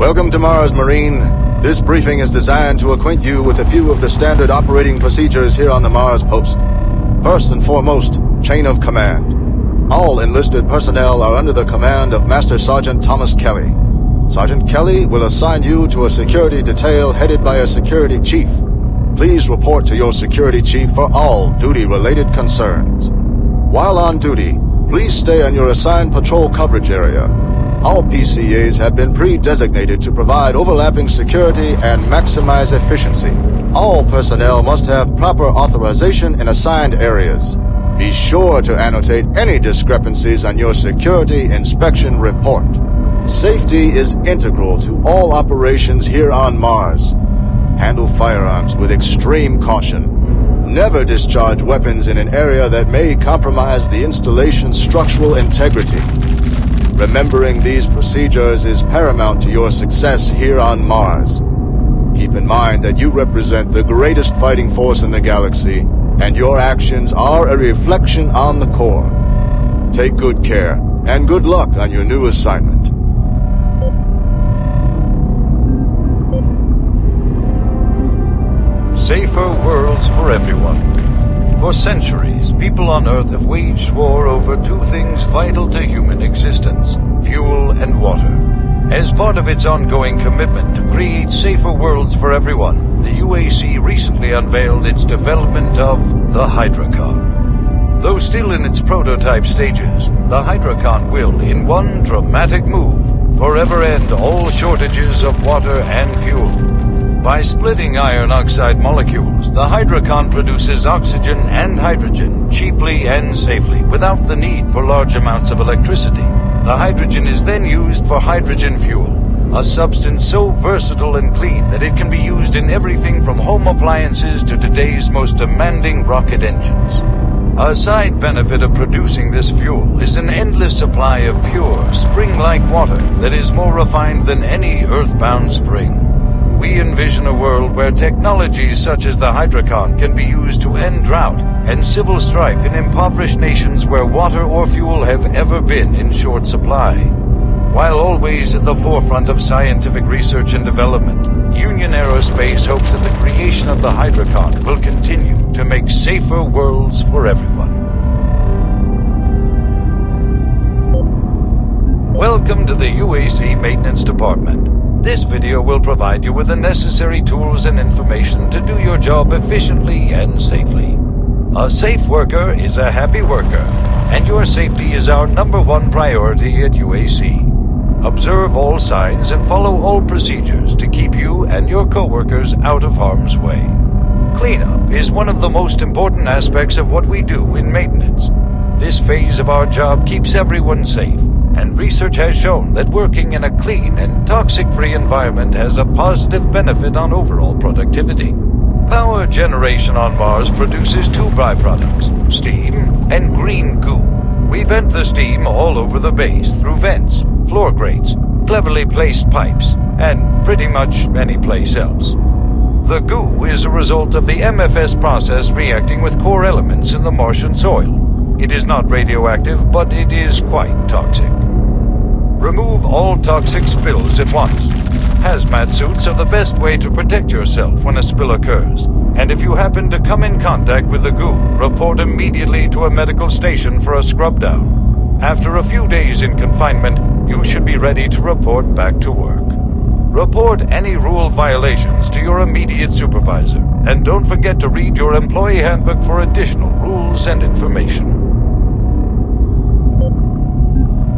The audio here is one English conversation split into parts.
Welcome to Mars, Marine. This briefing is designed to acquaint you with a few of the standard operating procedures here on the Mars post. First and foremost, chain of command. All enlisted personnel are under the command of Master Sergeant Thomas Kelly. Sergeant Kelly will assign you to a security detail headed by a security chief. Please report to your security chief for all duty-related concerns. While on duty, please stay on your assigned patrol coverage area. All PCAs have been pre-designated to provide overlapping security and maximize efficiency. All personnel must have proper authorization in assigned areas. Be sure to annotate any discrepancies on your security inspection report. Safety is integral to all operations here on Mars. Handle firearms with extreme caution. Never discharge weapons in an area that may compromise the installation's structural integrity. Remembering these procedures is paramount to your success here on Mars. Keep in mind that you represent the greatest fighting force in the galaxy, and your actions are a reflection on the Corps. Take good care, and good luck on your new assignment. Safer worlds for everyone. For centuries, people on Earth have waged war over two things vital to human existence: fuel and water. As part of its ongoing commitment to create safer worlds for everyone, the UAC recently unveiled its development of the Hydrocon. Though still in its prototype stages, the Hydrocon will, in one dramatic move, forever end all shortages of water and fuel. By splitting iron oxide molecules, the Hydrocon produces oxygen and hydrogen cheaply and safely without the need for large amounts of electricity. The hydrogen is then used for hydrogen fuel, a substance so versatile and clean that it can be used in everything from home appliances to today's most demanding rocket engines. A side benefit of producing this fuel is an endless supply of pure, spring-like water that is more refined than any earthbound spring. We envision a world where technologies such as the Hydrocon can be used to end drought and civil strife in impoverished nations where water or fuel have ever been in short supply. While always at the forefront of scientific research and development, Union Aerospace hopes that the creation of the Hydrocon will continue to make safer worlds for everyone. Welcome to the UAC Maintenance Department. This video will provide you with the necessary tools and information to do your job efficiently and safely. A safe worker is a happy worker, and your safety is our #1 priority at UAC. Observe all signs and follow all procedures to keep you and your coworkers out of harm's way. Cleanup is one of the most important aspects of what we do in maintenance. This phase of our job keeps everyone safe, and research has shown that working in a clean and toxic-free environment has a positive benefit on overall productivity. Power generation on Mars produces two byproducts, steam and green goo. We vent the steam all over the base through vents, floor grates, cleverly placed pipes, and pretty much any place else. The goo is a result of the MFS process reacting with core elements in the Martian soil. It is not radioactive, but it is quite toxic. Remove all toxic spills at once. Hazmat suits are the best way to protect yourself when a spill occurs, and if you happen to come in contact with the goo, report immediately to a medical station for a scrub down. After a few days in confinement, you should be ready to report back to work. Report any rule violations to your immediate supervisor, and don't forget to read your employee handbook for additional rules and information.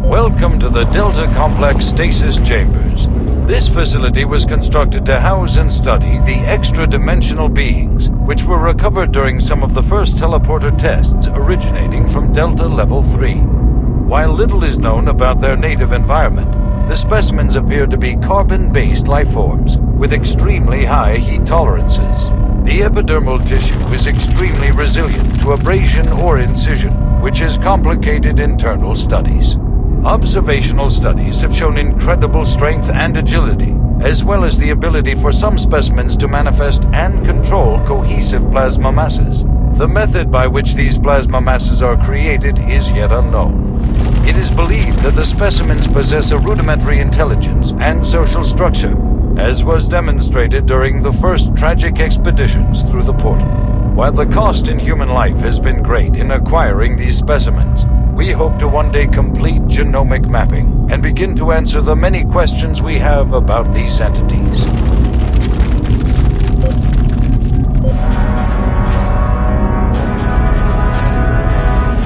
Welcome to the Delta Complex Stasis Chambers. This facility was constructed to house and study the extra-dimensional beings, which were recovered during some of the first teleporter tests originating from Delta Level 3. While little is known about their native environment, the specimens appear to be carbon-based life forms with extremely high heat tolerances. The epidermal tissue is extremely resilient to abrasion or incision, which has complicated internal studies. Observational studies have shown incredible strength and agility, as well as the ability for some specimens to manifest and control cohesive plasma masses. The method by which these plasma masses are created is yet unknown. It is believed that the specimens possess a rudimentary intelligence and social structure, as was demonstrated during the first tragic expeditions through the portal. While the cost in human life has been great in acquiring these specimens, we hope to one day complete genomic mapping and begin to answer the many questions we have about these entities.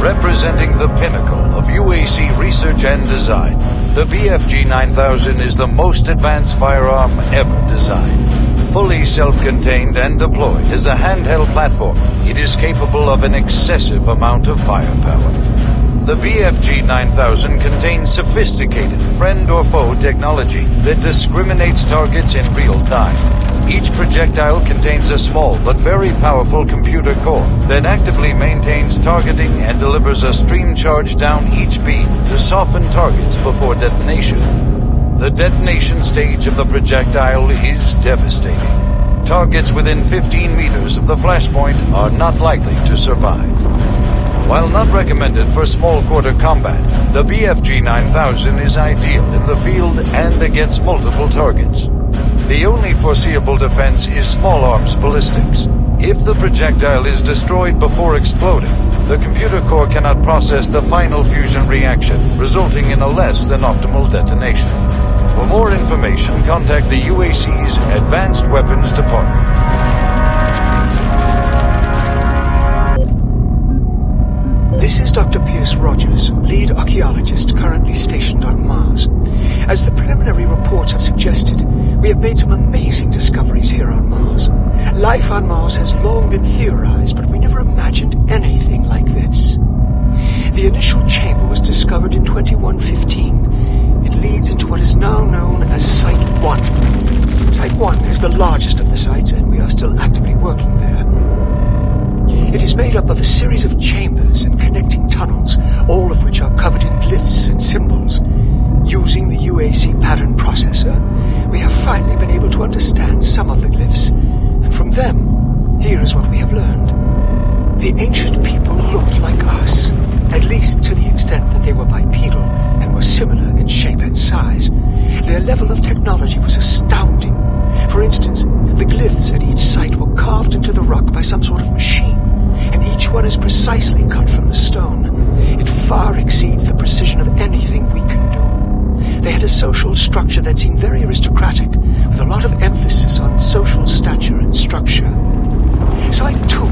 Representing the pinnacle of UAC research and design, the BFG 9000 is the most advanced firearm ever designed. Fully self-contained and deployed as a handheld platform, it is capable of an excessive amount of firepower. The BFG 9000 contains sophisticated friend or foe technology that discriminates targets in real time. Each projectile contains a small but very powerful computer core that actively maintains targeting and delivers a stream charge down each beam to soften targets before detonation. The detonation stage of the projectile is devastating. Targets within 15 meters of the flashpoint are not likely to survive. While not recommended for small quarter combat, the BFG 9000 is ideal in the field and against multiple targets. The only foreseeable defense is small arms ballistics. If the projectile is destroyed before exploding, the computer core cannot process the final fusion reaction, resulting in a less than optimal detonation. For more information, contact the UAC's Advanced Weapons Department. This is Dr. Pierce Rogers, lead archaeologist currently stationed on Mars. As the preliminary reports have suggested, we have made some amazing discoveries here on Mars. Life on Mars has long been theorized, but we never imagined anything like this. The initial chamber was discovered in 2115. It leads into what is now known as Site 1. Site 1 is the largest of the sites, and we are still actively working there. It is made up of a series of chambers and connecting tunnels, all of which are covered in glyphs and symbols. Using the UAC pattern processor, we have finally been able to understand some of the glyphs, and from them, here is what we have learned. The ancient people looked like us, at least to the extent that they were bipedal and were similar in shape and size. Their level of technology was astounding. For instance, the glyphs at each site were carved into the rock by some sort of machine, and each one is precisely cut from the stone. It far exceeds the precision of anything we can do. They had a social structure that seemed very aristocratic, with a lot of emphasis on social stature and structure. Site 2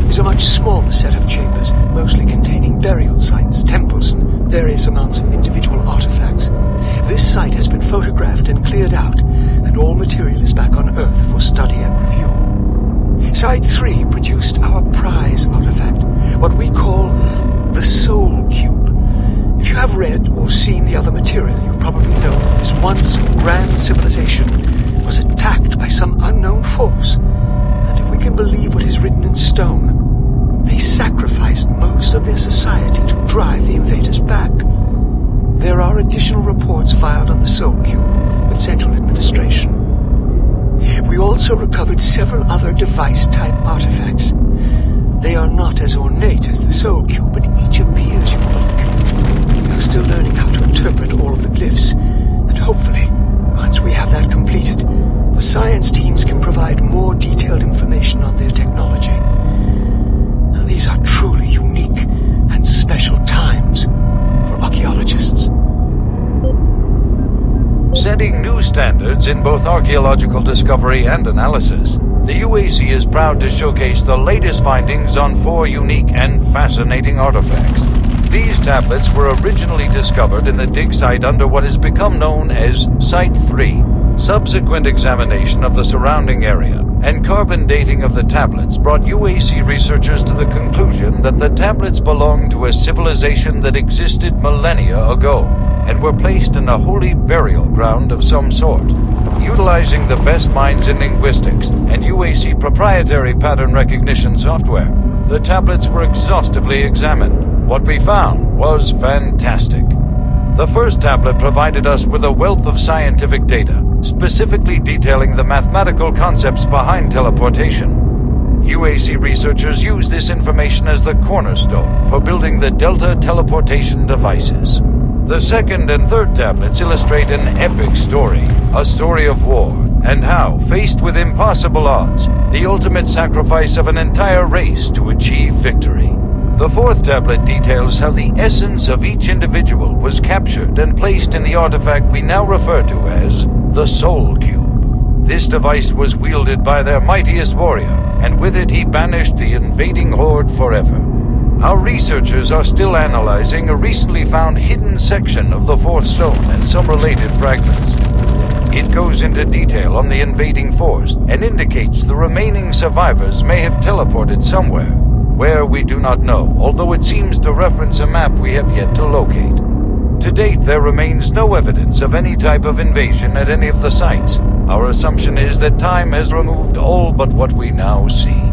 is a much smaller set of chambers, mostly containing burial sites, temples, and various amounts of individual artifacts. This site has been photographed and cleared out, and all material is back on Earth for study and review. Site 3 produced our prize artifact, what we call the Soul Cube. If you have read or seen the other material, you probably know that this once grand civilization was attacked by some unknown force, and if we can believe what is written in stone, they sacrificed most of their society to drive the invaders back. There are additional reports filed on the Soul Cube with Central Administration. We also recovered several other device-type artifacts. They are not as ornate as the Soul Cube, but each appears unique. We are still learning how to interpret all of the glyphs, and hopefully, once we have that completed, the science teams can provide more detailed information on their technology. Now, these are truly unique and special times for archaeologists. Setting new standards in both archaeological discovery and analysis, the UAC is proud to showcase the latest findings on 4 unique and fascinating artifacts. These tablets were originally discovered in the dig site under what has become known as Site 3. Subsequent examination of the surrounding area and carbon dating of the tablets brought UAC researchers to the conclusion that the tablets belonged to a civilization that existed millennia ago and were placed in a holy burial ground of some sort. Utilizing the best minds in linguistics and UAC proprietary pattern recognition software, the tablets were exhaustively examined. What we found was fantastic. The first tablet provided us with a wealth of scientific data, specifically detailing the mathematical concepts behind teleportation. UAC researchers use this information as the cornerstone for building the Delta teleportation devices. The second and third tablets illustrate an epic story, a story of war, and how, faced with impossible odds, the ultimate sacrifice of an entire race to achieve victory. The fourth tablet details how the essence of each individual was captured and placed in the artifact we now refer to as the Soul Cube. This device was wielded by their mightiest warrior, and with it he banished the invading horde forever. Our researchers are still analyzing a recently found hidden section of the fourth stone and some related fragments. It goes into detail on the invading force and indicates the remaining survivors may have teleported somewhere. Where we do not know, although it seems to reference a map we have yet to locate. To date, there remains no evidence of any type of invasion at any of the sites. Our assumption is that time has removed all but what we now see.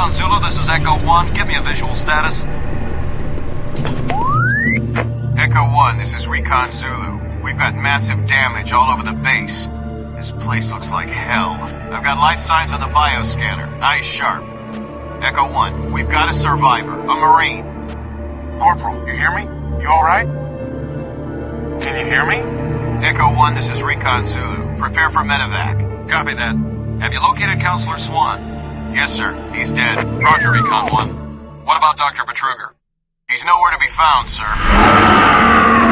Recon Zulu, this is Echo 1. Give me a visual status. Echo 1, this is Recon Zulu. We've got massive damage all over the base. This place looks like hell. I've got life signs on the bioscanner. Eyes sharp. Echo 1, we've got a survivor. A Marine. Corporal, you hear me? You alright? Can you hear me? Echo 1, this is Recon Zulu. Prepare for medevac. Copy that. Have you located Counselor Swan? Yes, sir. He's dead. Roger, Recon 1. What about Dr. Betruger? He's nowhere to be found, sir.